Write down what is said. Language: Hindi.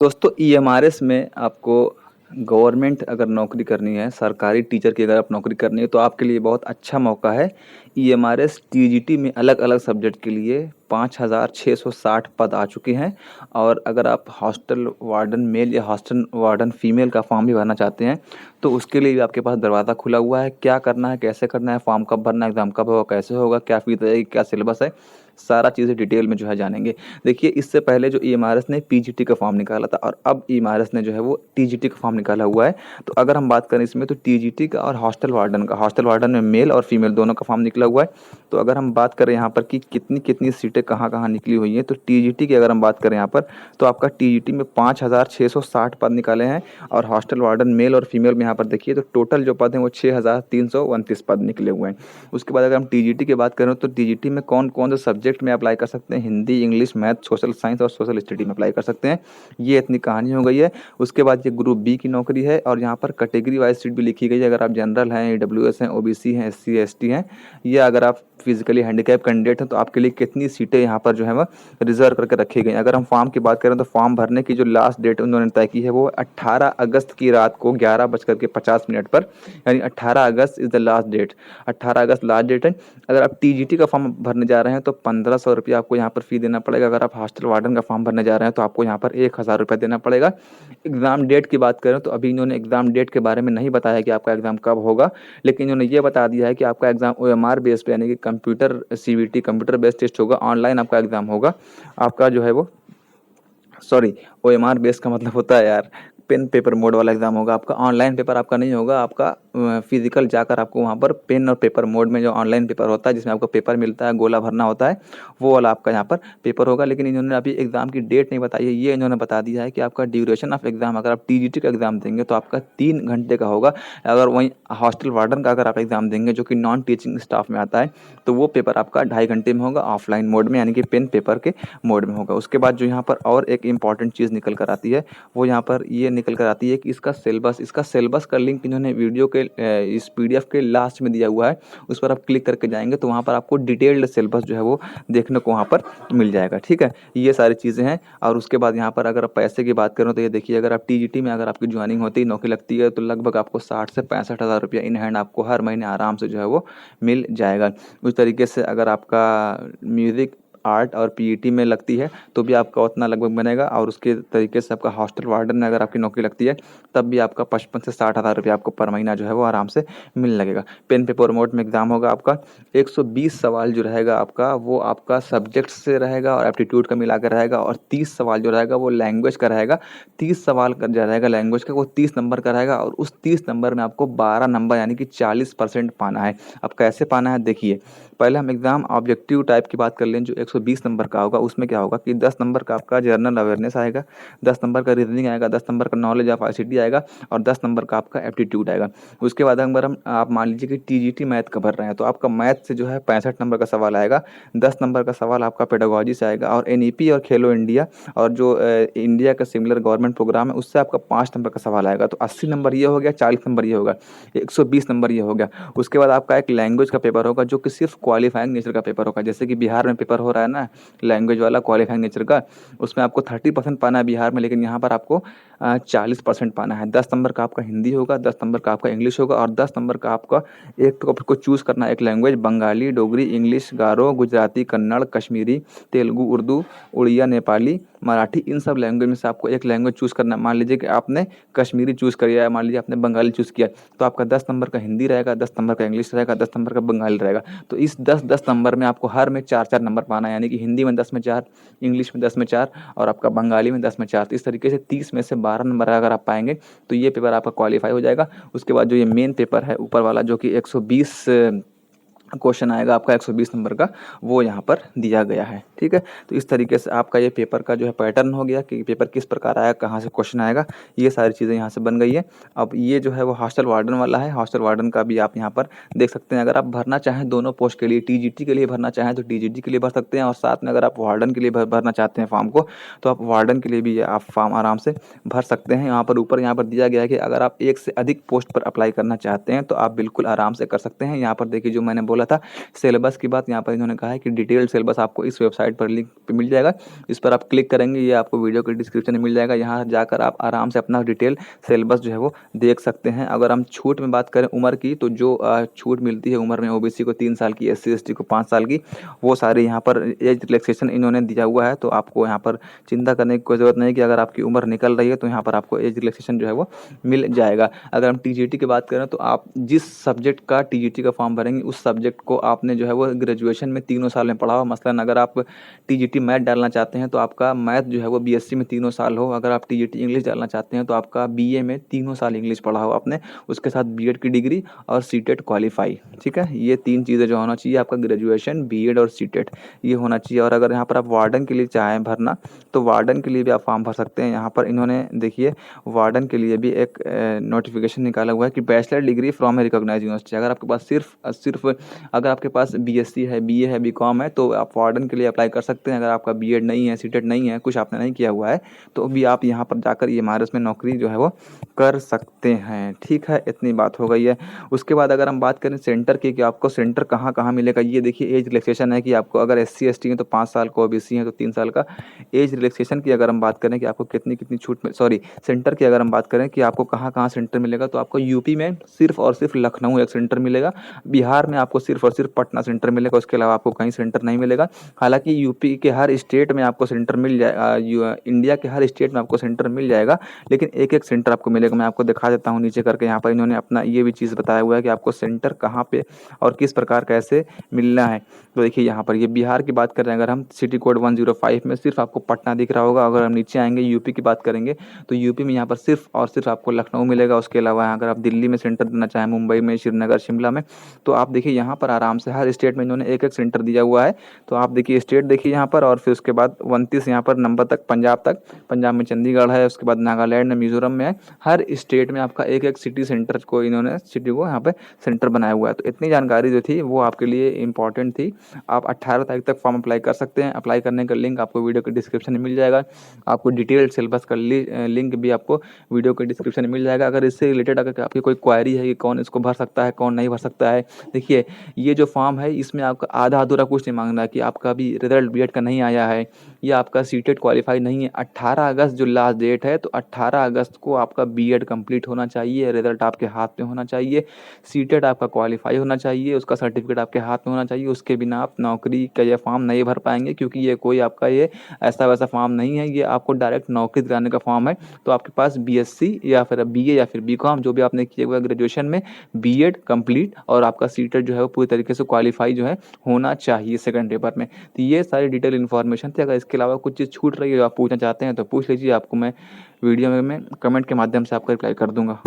दोस्तों ईएमआरएस में आपको गवर्नमेंट अगर नौकरी करनी है, सरकारी टीचर की अगर आप नौकरी करनी है तो आपके लिए बहुत अच्छा मौका है। ईएमआरएस टीजीटी में अलग-अलग सब्जेक्ट के लिए 5,660 पद आ चुके हैं और अगर आप हॉस्टल वार्डन मेल या हॉस्टल वार्डन फीमेल का फॉर्म भी भरना चाहते हैं, तो उसके लिए भी आपके पास दरवाज़ा खुला हुआ है। क्या करना है, कैसे करना है, फॉर्म कब भरना है, एग्ज़ाम कब होगा, कैसे होगा, क्या फ़ीस रहेगी, क्या सिलेबस है, सारा चीज़ें डिटेल में जो है जानेंगे। देखिए, इससे पहले जो ईएमआरएस ने पीजीटी का फॉर्म निकाला था और अब ईएमआरएस ने जो है वो टीजीटी का फॉर्म निकाला हुआ है। तो अगर हम बात करें इसमें तो टीजीटी का और हॉस्टल वार्डन में मेल और फीमेल दोनों का फॉर्म निकला हुआ है। तो अगर हम बात करें यहाँ पर कि कितनी-कितनी सीटें कहाँ-कहाँ निकली हुई हैं, तो टीजीटी की अगर हम बात करें यहाँ पर, तो आपका टीजीटी में 5,660 पद निकाले हैं और हॉस्टल वार्डन मेल और फीमेल में यहाँ पर देखिए तो टोटल जो पद हैं वो 6,329 पद निकले हुए हैं। उसके बाद अगर हम टीजीटी की बात करें तो टीजीटी में कौन-कौन से सब्जेक्ट में अप्लाई कर सकते हैं, Hindi, English, math, social science और सोशल स्टडी में अप्लाई कर सकते हैं। ये इतनी कहानी हो गई है। उसके बाद ये ग्रुप बी की नौकरी है और यहाँ पर कैटेगरी वाइज़ सीट भी लिखी गई है। अगर आप जनरल हैं, ईडब्ल्यूएस हैं, ओबीसी हैं, एससी, एसटी हैं या अगर आप फिजिकली हैंडीकैप कैंडिडेट हैं तो आपके लिए कितनी सीटें यहाँ पर जो है वो रिज़र्व करके रखी गई हैं। अगर हम फॉर्म की बात करें तो फॉर्म भरने की जो लास्ट डेट उन्होंने तय की है वो 18 अगस्त की रात को 11:50 पर, यानी 18 August is the last date. 18 अगस्त लास्ट डेट है। अगर आप टीजीटी का फॉर्म भरने जा रहे हैं तो 1500 रुपये आपको यहाँ पर फ़ी देना पड़ेगा। अगर आप हॉस्टल वार्डन का फॉर्म भरने जा रहे हैं तो आपको यहाँ पर 1000 रुपये देना पड़ेगा। एग्ज़ाम डेट की बात करें तो अभी इन्होंने एग्ज़ाम डेट के बारे में नहीं बताया कि आपका एग्ज़ाम कब होगा, लेकिन इन्होंने ये बता दिया है कि आपका एग्ज़ाम ओएमआर बेस पे यानी कि computer CBT computer based test होगा, ऑनलाइन आपका एग्ज़ाम होगा। आपका जो है वो सॉरी ओएमआर बेस का मतलब होता है यार पेन पेपर मोड वाला एग्ज़ाम होगा आपका। ऑनलाइन पेपर आपका नहीं होगा, आपका फिजिकल जाकर आपको वहाँ पर पेन और पेपर मोड में जो ऑनलाइन पेपर होता है जिसमें आपको पेपर मिलता है, गोला भरना होता है, वो वाला आपका यहाँ पर पेपर होगा। लेकिन इन्होंने अभी एग्ज़ाम की डेट नहीं बताई है। ये इन्होंने बता दिया है कि आपका ड्यूरेशन ऑफ एग्ज़ाम अगर आप टीजीटी का एग्ज़ाम देंगे तो आपका 3 घंटे का होगा। अगर वहीं हॉस्टल वार्डन का अगर आप एग्ज़ाम देंगे जो कि नॉन टीचिंग स्टाफ में आता है, तो वो पेपर आपका 2.5 घंटे में होगा ऑफलाइन मोड में यानी कि पेन पेपर के मोड में होगा। उसके बाद जो यहाँ पर और एक इम्पॉर्टेंट चीज़ निकल कर आती है, वो यहाँ पर ये निकल कर आती है कि इसका सिलेबस का लिंक इन्होंने वीडियो के इस पीडीएफ के लास्ट में दिया हुआ है। उस पर आप क्लिक करके जाएँगे तो वहाँ पर आपको डिटेल्ड सिलेबस जो है वो देखने को वहाँ पर मिल जाएगा, ठीक है? ये सारी चीज़ें हैं और उसके बाद यहाँ पर अगर आप पैसे की बात करें तो ये देखिए अगर आप टीजीटी में अगर आपकी जॉइनिंग होती है, नौकरी लगती है तो लगभग आपको 60 से 65 हज़ार रुपया इन हैंड आपको हर महीने आराम से जो है वो मिल जाएगा। उस तरीके से अगर आपका म्यूज़िक, आर्ट और पीईटी में लगती है तो भी आपका उतना लगभग बनेगा और उसके तरीके से आपका हॉस्टल वार्डन में अगर आपकी नौकरी लगती है तब भी आपका 55 से 60 हज़ार रुपये आपको पर महीना जो है वो आराम से मिलने लगेगा। पेन पेपर मोड में एग्ज़ाम होगा आपका। 120 सवाल जो रहेगा आपका वो आपका सब्जेक्ट से रहेगा और एप्टीट्यूड का मिला कर रहेगा और 30 सवाल जो रहेगा वो लैंग्वेज का रहेगा। 30 सवाल का जो रहेगा लैंग्वेज का वो 30 नंबर का रहेगा और उस 30 नंबर में आपको 12 नंबर यानी कि 40% पाना है। अब कैसे पाना है देखिए, पहले हम एग्ज़ाम ऑब्जेक्टिव टाइप की बात कर लें जो 120 नंबर का होगा। उसमें क्या होगा कि 10 नंबर का आपका जनरल अवेयरनेस आएगा, 10 नंबर का रीजनिंग आएगा, 10 नंबर का नॉलेज ऑफ आईसीटी आएगा और 10 नंबर का आपका एप्टीट्यूड आएगा। उसके बाद अगर हम आप मान लीजिए कि टीजीटी मैथ का भर रहे हैं तो आपका मैथ से जो है 65 नंबर का सवाल आएगा, 10 नंबर का सवाल आपका पेडागोजी से आएगा और एनईपी और खेलो इंडिया और जो इंडिया का सिमिलर गवर्नमेंट प्रोग्राम है उससे आपका 5 नंबर का सवाल आएगा। तो 80 नंबर ये हो गया, 40 नंबर ये होगा, 120 नंबर ये हो गया। उसके बाद आपका एक लैंग्वेज का पेपर होगा जो कि सिर्फ क्वालिफाइंग नेचर का पेपर होगा। जैसे कि बिहार में पेपर हो रहा है ना लैंग्वेज वाला क्वालिफाइंग नेचर का, उसमें आपको 30% पाना है बिहार में, लेकिन यहाँ पर आपको 40% पाना है। 10 नंबर का आपका हिंदी होगा, 10 नंबर का आपका इंग्लिश होगा और 10 नंबर का आपका एक टॉपिक को चूज़ करना है, एक लैंग्वेज बंगाली, डोगरी, इंग्लिश, गारो, गुजराती, कन्नड़, कश्मीरी, तेलुगु, उर्दू, उड़िया, नेपाली, मराठी, इन सब लैंग्वेज में से आपको एक लैंग्वेज चूज़ करना है। मान लीजिए कि आपने कश्मीरी चूज़ किया है, मान लीजिए आपने बंगाली चूज़ किया, तो आपका 10 नंबर का हिंदी रहेगा, 10 नंबर का इंग्लिश रहेगा, 10 नंबर का बंगाली रहेगा। तो इस 10-10 नंबर में आपको हर में 4-4 नंबर पाना है, यानी कि हिंदी में 10 में 4, इंग्लिश में 10 में 4 और आपका बंगाली में 10 में 4। तो इस तरीके से 30 में से 12 नंबर अगर आप पाएँगे तो ये पेपर आपका क्वालीफाई हो जाएगा। उसके बाद जो ये मेन पेपर है ऊपर वाला जो कि 120 क्वेश्चन आएगा आपका 120 नंबर का, वो यहाँ पर दिया गया है, ठीक है? तो इस तरीके से आपका ये पेपर का जो है पैटर्न हो गया कि पेपर किस प्रकार आया, कहाँ से क्वेश्चन आएगा, ये सारी चीज़ें यहाँ से बन गई है। अब ये जो है वो हॉस्टल वार्डन वाला है, हॉस्टल वार्डन का भी आप यहाँ पर देख सकते हैं। अगर आप भरना चाहें दोनों पोस्ट के लिए, टीजीटी के लिए भरना चाहें तो टीजीटी के लिए भर सकते हैं और साथ में अगर आप वार्डन के लिए भरना चाहते हैं फॉर्म को, तो आप वार्डन के लिए भी आप फॉर्म आराम से भर सकते हैं। यहाँ पर ऊपर यहाँ पर दिया गया है कि अगर आप एक से अधिक पोस्ट पर अप्लाई करना चाहते हैं तो आप बिल्कुल आराम से कर सकते हैं। यहाँ पर देखिए जो मैंने बोला था सिलेबस की बात, यहाँ पर इन्होंने कहा है कि डिटेल्ड सिलेबस आपको इस वेबसाइट वेबसाइट पर लिंक पे मिल जाएगा। इस पर आप क्लिक करेंगे, ये आपको वीडियो के डिस्क्रिप्शन में मिल जाएगा। यहाँ जाकर आप आराम से अपना डिटेल सिलेबस जो है वो देख सकते हैं। अगर हम छूट में बात करें उम्र की, तो जो छूट मिलती है उम्र में ओबीसी को 3 साल की, एससी एसटी को 5 साल की, वो सारे यहाँ पर एज रिलैक्सेशन इन्होंने दिया हुआ है। तो आपको यहाँ पर चिंता करने की कोई ज़रूरत नहीं कि अगर आपकी उम्र निकल रही है तो यहाँ पर आपको एज रिलैक्सेशन जो है वो मिल जाएगा। अगर हम टीजीटी की बात करें तो आप जिस सब्जेक्ट का टीजीटी का फॉर्म भरेंगे उस सब्जेक्ट को आपने जो है वो ग्रेजुएशन में तीनों साल में पढ़ा हो। मसलन अगर आप टीजीटी मैथ डालना चाहते हैं तो आपका मैथ जो है वो बीएससी में तीनों साल हो। अगर आप टीजीटी इंग्लिश डालना चाहते हैं तो आपका बीए में तीनों साल इंग्लिश पढ़ा हो आपने, उसके साथ बीएड की डिग्री और सीटेट क्वालिफाई। ठीक है, ये 3 चीज़ें जो होना चाहिए, आपका ग्रेजुएशन, बीएड और सीटेट, ये होना चाहिए। और अगर यहाँ पर आप वार्डन के लिए चाहें भरना तो वार्डन के लिए भी आप फॉर्म भर सकते हैं। यहाँ पर इन्होंने देखिए वार्डन के लिए भी एक नोटिफिकेशन निकाला हुआ है कि bachelor degree from a recognised university. अगर आपके पास सिर्फ अगर आपके पास बीएससी है, बीए है, बीकॉम है तो आप वार्डन के लिए अप्लाई कर सकते हैं। अगर आपका बीएड नहीं है, सीटेट नहीं है, कुछ आपने नहीं किया हुआ है, तो भी आप यहाँ पर जाकर ईएमआरएस में नौकरी जो है वो कर सकते हैं। ठीक है, इतनी बात हो गई है। उसके बाद अगर हम बात करें सेंटर की कि आपको सेंटर कहाँ कहाँ मिलेगा, ये देखिए एज रिलैक्सेशन है कि आपको अगर एससी एसटी है तो 5 साल का, ओबीसी है तो 3 साल का। एज रिलैक्सेशन की अगर हम बात करें कि आपको कितनी कितनी छूट में, सॉरी सेंटर की अगर हम बात करें कि आपको कहाँ कहाँ सेंटर मिलेगा, तो आपको यूपी में सिर्फ और सिर्फ लखनऊ एक सेंटर मिलेगा। बिहार में आपको सिर्फ और सिर्फ पटना सेंटर मिलेगा, उसके अलावा आपको कहीं सेंटर नहीं मिलेगा। हालांकि यूपी के हर स्टेट में आपको सेंटर मिल जाएगा, इंडिया के हर स्टेट में आपको सेंटर मिल जाएगा, लेकिन एक एक सेंटर आपको मिलेगा। मैं आपको दिखा देता हूँ नीचे करके। यहाँ पर इन्होंने अपना ये भी चीज़ बताया हुआ है कि आपको सेंटर कहाँ पे और किस प्रकार कैसे मिलना है। तो देखिए यहाँ पर ये बिहार की बात करें अगर हम, सिटी कोड 105 में सिर्फ आपको पटना दिख रहा होगा। अगर हम नीचे आएंगे यूपी की बात करेंगे तो यूपी में यहाँ पर सिर्फ और सिर्फ आपको लखनऊ मिलेगा। उसके अलावा अगर आप दिल्ली में सेंटर देना चाहें, मुंबई में, श्रीनगर, शिमला में, तो आप देखिए यहाँ पर आराम से हर स्टेट में इन्होंने एक एक सेंटर दिया हुआ है। तो आप देखिए स्टेट देखिए यहाँ पर, और फिर उसके बाद 29 यहाँ पर नंबर तक पंजाब में चंडीगढ़ है, उसके बाद नागालैंड में, मिजोरम में है। हर स्टेट में आपका एक एक सिटी सेंटर को इन्होंने सिटी को यहाँ पे सेंटर बनाया हुआ है। तो इतनी जानकारी जो थी वो आपके लिए इंपॉर्टेंट थी। आप 18 तारीख तक फॉर्म अप्लाई कर सकते हैं। अप्लाई करने का लिंक आपको वीडियो के डिस्क्रिप्शन में मिल जाएगा। आपको डिटेल सिलेबस का लिंक भी आपको वीडियो के डिस्क्रिप्शन में मिल जाएगा। अगर इससे रिलेटेड अगर आपकी कोई क्वायरी है कि कौन इसको भर सकता है, कौन नहीं भर सकता है, देखिए ये जो फॉर्म है इसमें आपका आधा अधूरा कुछ नहीं मांगना है कि आपका भी रिजल्ट बीएड का नहीं आया है या आपका सीटेट क्वालिफाई नहीं है। 18 अगस्त जो लास्ट डेट है, तो 18 अगस्त को आपका बीएड कंप्लीट होना चाहिए, रिजल्ट आपके हाथ में होना चाहिए, सीटेट आपका क्वालिफाई होना चाहिए, उसका सर्टिफिकेट आपके हाथ में होना चाहिए। उसके बिना आप नौकरी का ये फॉर्म नहीं भर पाएंगे, क्योंकि ये कोई आपका ये ऐसा वैसा फॉर्म नहीं है, ये आपको डायरेक्ट नौकरी दिलाने का फॉर्म है। तो आपके पास बीएससी या फिर बीए या फिर बीकॉम जो भी आपने किया हुआ ग्रेजुएशन में, बीएड कंप्लीट और आपका सीटेट जो है वो पूरी तरीके से क्वालिफाई जो है होना चाहिए सेकंड पेपर में। तो ये सारी डिटेल इन्फॉर्मेशन थी। अगर इसके अलावा कुछ चीज़ छूट रही है, आप पूछना चाहते हैं तो पूछ लीजिए, आपको मैं वीडियो में कमेंट के माध्यम से आपका रिप्लाई कर दूंगा।